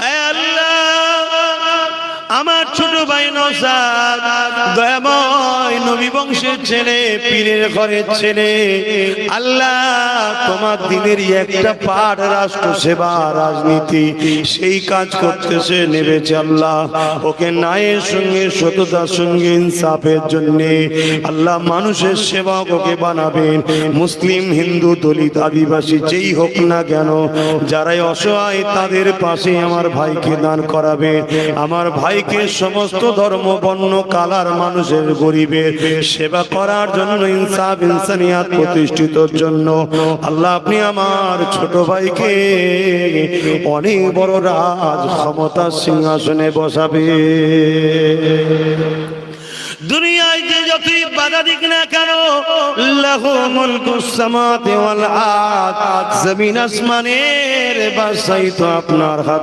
হে আল্লাহ, আমার ছোট ভাই নওশাদ দয়াময় নবী বংশের ছেলে, পীরের ঘরের ছেলে, আল্লাহ তোমার দিনেরই একটা পাঠ রাষ্ট্র সেবা রাজনীতি সেই কাজ করতেছে, নেবেছে আল্লাহ। ওকে ন্যায়ের সঙ্গে সততার সঙ্গে ইনসাফের জন্য আল্লাহ মানুষের সেবক ওকে বানাবেন। মুসলিম হিন্দু দলিত আদিবাসী যেই হোক না কেন, যারাই অসহায় তাদের পাশে আমার ভাইকে দান করাবে। আমার ভাইকে সমস্ত ধর্ম বর্ণ কালার মানুষের গরিবের সেবা করার জন্য, ইনসাফ ইনসানিয়াত প্রতিষ্ঠিতর জন্য আল্লাহ আপনি আমার ছোট ভাইকে অনেক বড় রাজ ক্ষমতার সিংহাসনে বসাবে। দুনিয়ায় যে যতই বাধা দিক না কেন, লাহু মুলকুস সামাওয়াতি ওয়াল আরদ, জমিন আসমানের বাদশাহী তো আপনার হাতে।